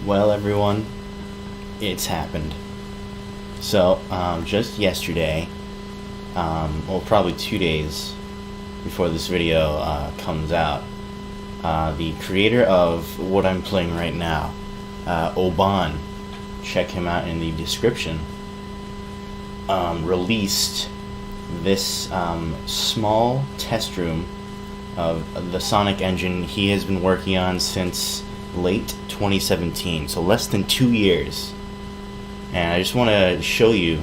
Well, everyone, it's happened. So, just yesterday, well, probably 2 days before this video comes out, the creator of what I'm playing right now, Oban, check him out in the description, released this small test room of the Sonic engine he has been working on since late 2017, so less than 2 years. And I just want to show you,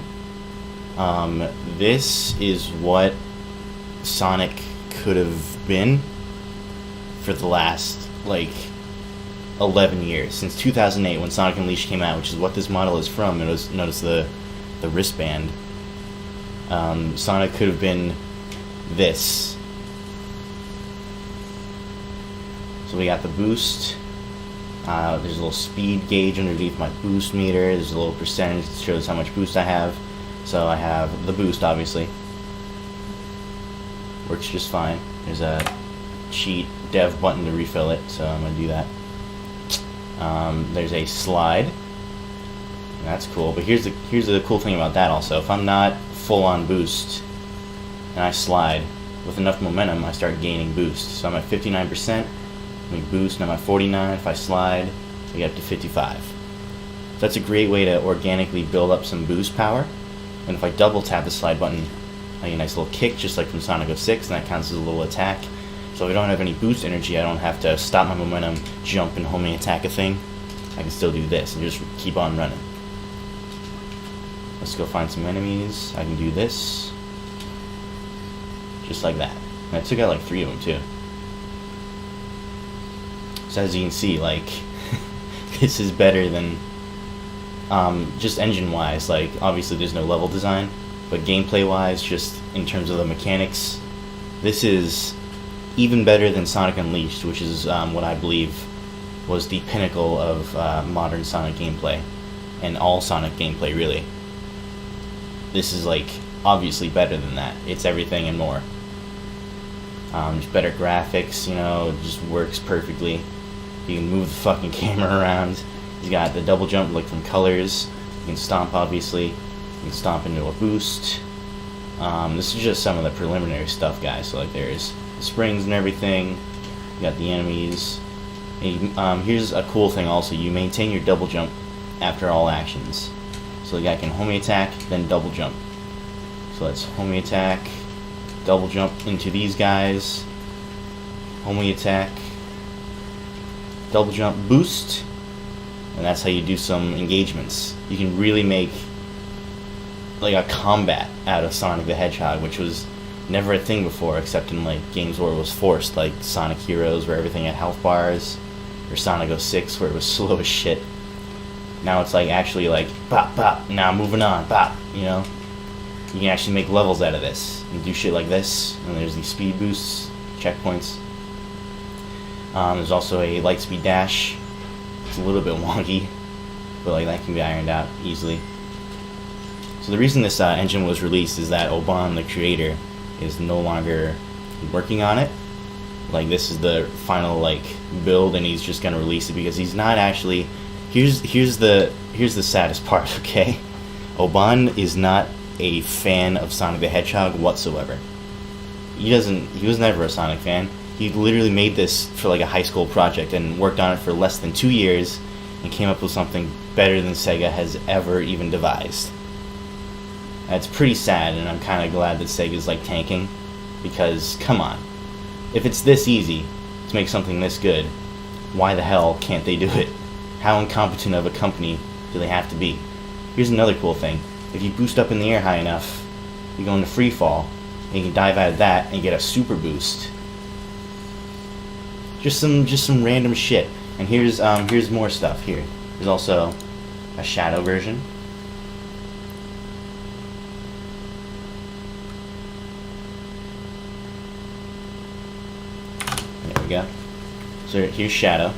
this is what Sonic could have been for the last, 11 years, since 2008 when Sonic Unleashed came out, which is what this model is from. Notice the wristband. Sonic could have been this. So we got the boost. There's a little speed gauge underneath my boost meter. There's a little percentage that shows how much boost I have. So I have the boost, obviously. Works just fine. There's a cheat dev button to refill it, so I'm going to do that. There's a slide. That's cool, but here's the cool thing about that also. If I'm not full on boost and I slide, with enough momentum I start gaining boost. So I'm at 59%. We boost, and I'm at 49. If I slide, I get up to 55. So that's a great way to organically build up some boost power. And if I double tap the slide button, I get a nice little kick, just like from Sonic 06, and that counts as a little attack. So if I don't have any boost energy, I don't have to stop my momentum, jump, and homing attack a thing. I can still do this and just keep on running. Let's go find some enemies. I can do this. Just like that. And I took out like 3 of them too. So as you can see, this is better than, just engine-wise. Obviously there's no level design, but gameplay-wise, just in terms of the mechanics, this is even better than Sonic Unleashed, which is what I believe was the pinnacle of modern Sonic gameplay, and all Sonic gameplay, really. This is, obviously better than that. It's everything and more. Just better graphics, it just works perfectly. You can move the fucking camera around. He's got the double jump, from Colors. You can stomp, obviously. You can stomp into a boost. This is just some of the preliminary stuff, guys. So, there's the springs and everything. You got the enemies. And, here's a cool thing also. You maintain your double jump after all actions. So the guy can homie attack, then double jump. So let's homie attack, double jump into these guys, homie attack, double jump, boost, and that's how you do some engagements. You can really make a combat out of Sonic the Hedgehog, which was never a thing before, except in games where it was forced, like Sonic Heroes, where everything had health bars, or Sonic 06, where it was slow as shit. Now it's actually bop bop, now moving on, bop, You can actually make levels out of this and do shit like this. And there's these speed boosts, checkpoints. There's also a light speed dash. It's a little bit wonky, but that can be ironed out easily. So the reason this engine was released is that Oban, the creator, is no longer working on it. This is the final build, and he's just gonna release it because he's not actually. Here's the saddest part, okay? Oban is not a fan of Sonic the Hedgehog whatsoever. He was never a Sonic fan. He literally made this for a high school project and worked on it for less than 2 years and came up with something better than Sega has ever even devised. That's pretty sad, and I'm kind of glad that Sega's tanking, because come on, if it's this easy to make something this good, why the hell can't they do it? How incompetent of a company do they have to be? Here's another cool thing. If you boost up in the air high enough, you go into free fall, and you can dive out of that and get a super boost. Just some random shit. And here's more stuff here. There's also a shadow version. There we go. So here's Shadow.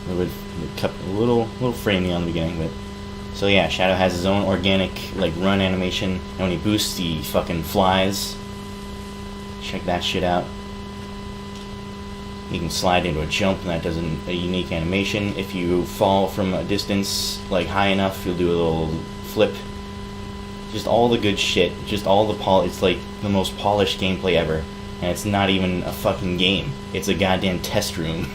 It would cut a little framey on the beginning, but so yeah, Shadow has his own organic run animation, and when he boosts, he fucking flies. Check that shit out. You can slide into a jump, and that does a unique animation. If you fall from a distance like high enough, you'll do a little flip. Just all the good shit. Just all the it's like the most polished gameplay ever, and it's not even a fucking game. It's a goddamn test room.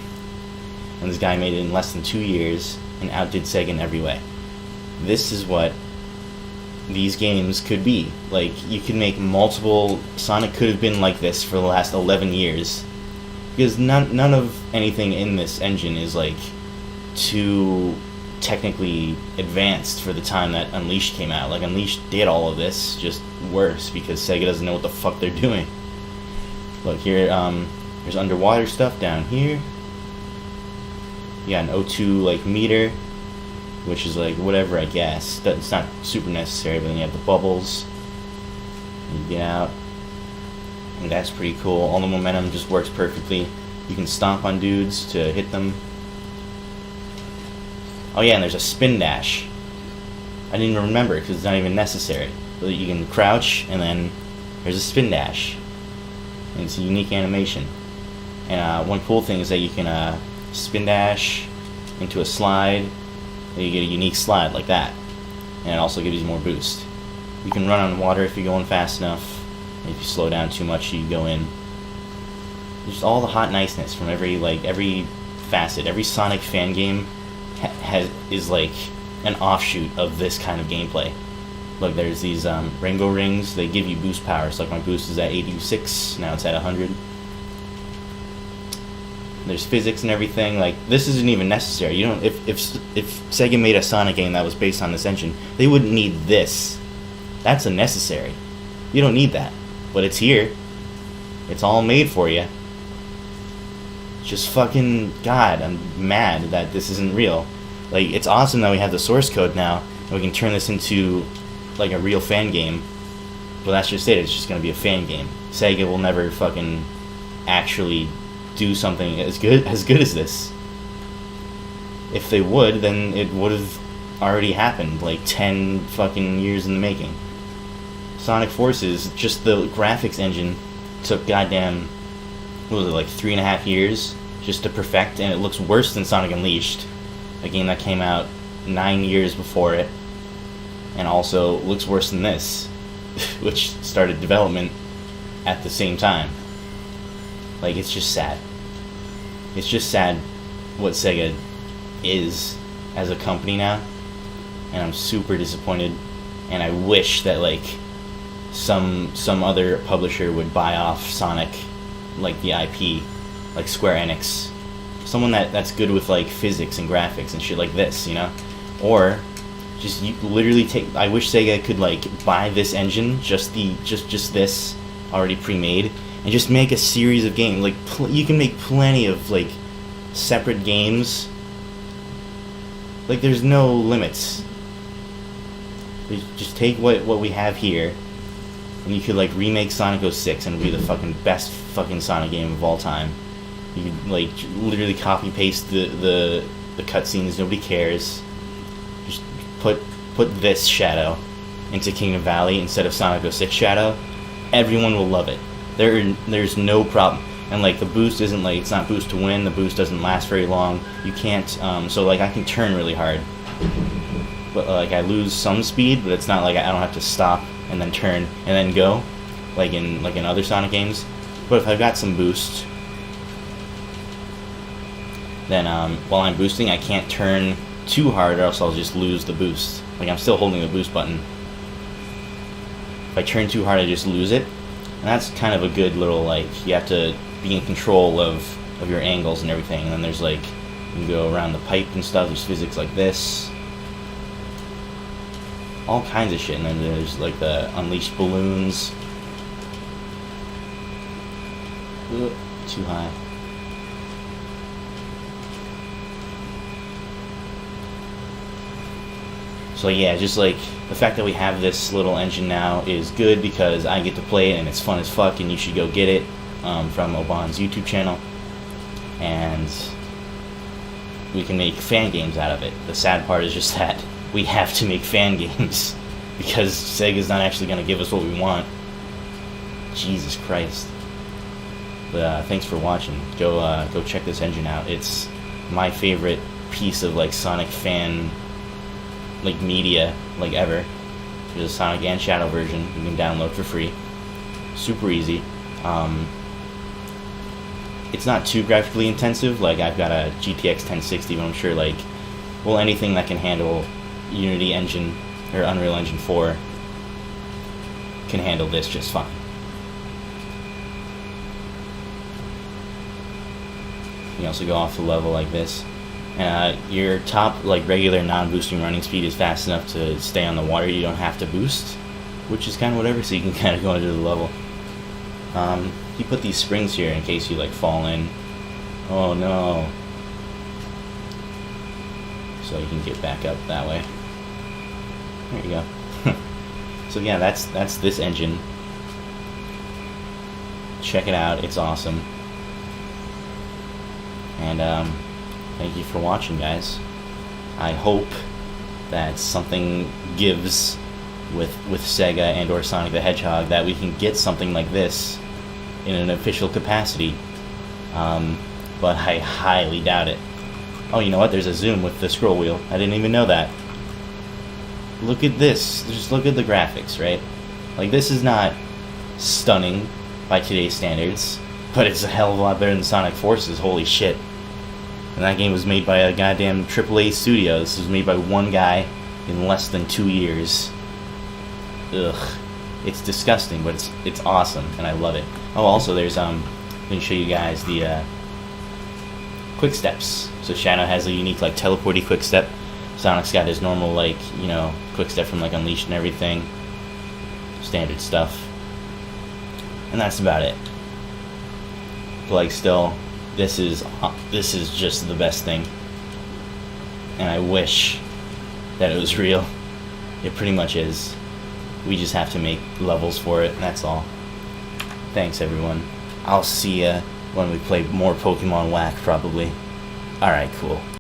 And this guy made it in less than 2 years and outdid Sega in every way. This is what these games could be. Like, you could make multiple... Sonic could have been like this for the last 11 years. Because none of anything in this engine is, like, too technically advanced for the time that Unleashed came out. Like, Unleashed did all of this, just worse, because Sega doesn't know what the fuck they're doing. Look, here, there's underwater stuff down here. You got an O2, like, meter, which is, like, whatever, I guess. It's not super necessary, but then you have the bubbles. You get out. And that's pretty cool. All the momentum just works perfectly. You can stomp on dudes to hit them. Oh yeah, and there's a spin dash. I didn't even remember it because it's not even necessary. But you can crouch, and then there's a spin dash. And it's a unique animation. And one cool thing is that you can spin dash into a slide, and you get a unique slide like that. And it also gives you more boost. You can run on water if you're going fast enough. If you slow down too much, you go in. Just all the hot niceness from every facet. Every Sonic fan game is like an offshoot of this kind of gameplay. Look, there's these rainbow rings. They give you boost power. So like my boost is at 86. Now it's at 100. There's physics and everything. Like, this isn't even necessary. You don't. If Sega made a Sonic game that was based on this engine, they wouldn't need this. That's unnecessary. You don't need that. But it's here. It's all made for you. Just fucking... God, I'm mad that this isn't real. Like, it's awesome that we have the source code now, and we can turn this into, like, a real fan game. But that's just it. It's just gonna be a fan game. Sega will never fucking actually do something as good as this. If they would, then it would have already happened, like 10 fucking years in the making. Sonic Forces, just the graphics engine, took goddamn, what was it, like 3.5 years just to perfect, and it looks worse than Sonic Unleashed, a game that came out 9 years before it, and also looks worse than this, which started development at the same time. Like, it's just sad. It's just sad what Sega is as a company now, and I'm super disappointed, and I wish that, like, some other publisher would buy off Sonic, like the IP, like Square Enix, someone that's good with like physics and graphics and shit like this, you know, or just you literally take. I wish Sega could like buy this engine, just this already pre-made, and just make a series of games. Like you can make plenty of like separate games. Like there's no limits. Just take what we have here. And you could like remake Sonic 06 and it'd be the fucking best fucking Sonic game of all time. You could like literally copy paste the cutscenes, nobody cares. Just put this Shadow into Kingdom Valley instead of Sonic 06 Shadow. Everyone will love it. There's no problem. And like the boost isn't like, it's not boost to win, the boost doesn't last very long. You can't so like I can turn really hard. But like I lose some speed, but it's not like I don't have to stop and then turn and then go, like in other Sonic games. But if I've got some boost, then while I'm boosting, I can't turn too hard, or else I'll just lose the boost. Like I'm still holding the boost button. If I turn too hard, I just lose it, and that's kind of a good little like you have to be in control of your angles and everything. And then there's like you can go around the pipe and stuff. There's physics like this. All kinds of shit, and then there's like the unleashed balloons. Ugh, too high. So yeah, just like the fact that we have this little engine now is good because I get to play it and it's fun as fuck, and you should go get it from Oban's YouTube channel. And we can make fan games out of it. The sad part is just that we have to make fan games because Sega's not actually going to give us what we want. Jesus Christ. But thanks for watching. Go check this engine out. It's my favorite piece of like Sonic fan like media like ever. There's a Sonic and Shadow version you can download for free. Super easy. It's not too graphically intensive. Like I've got a GTX 1060, but I'm sure like, well, anything that can handle Unity Engine or Unreal Engine 4 can handle this just fine. You also go off the level like this. Your top like regular non-boosting running speed is fast enough to stay on the water. You don't have to boost, which is kind of whatever, so you can kind of go into the level. He put these springs here in case you like fall in. Oh no. So you can get back up that way. There you go. So yeah, that's this engine. Check it out, it's awesome. And thank you for watching, guys. I hope that something gives with Sega and or Sonic the Hedgehog, that we can get something like this in an official capacity. But I highly doubt it. Oh, you know what? There's a zoom with the scroll wheel. I didn't even know that. Look at this. Just look at the graphics, right? Like, this is not stunning by today's standards, but it's a hell of a lot better than Sonic Forces. Holy shit. And that game was made by a goddamn AAA studio. This was made by one guy in less than 2 years. Ugh. It's disgusting, but it's awesome, and I love it. Oh, also, there's, let me show you guys the, quick steps. So Shadow has a unique, like, teleporty quick step. Sonic's got his normal, like, you know, quick step from, like, Unleashed and everything. Standard stuff. And that's about it. But, like, still, this is just the best thing. And I wish that it was real. It pretty much is. We just have to make levels for it, and that's all. Thanks, everyone. I'll see ya when we play more Pokemon Whack, probably. Alright, cool.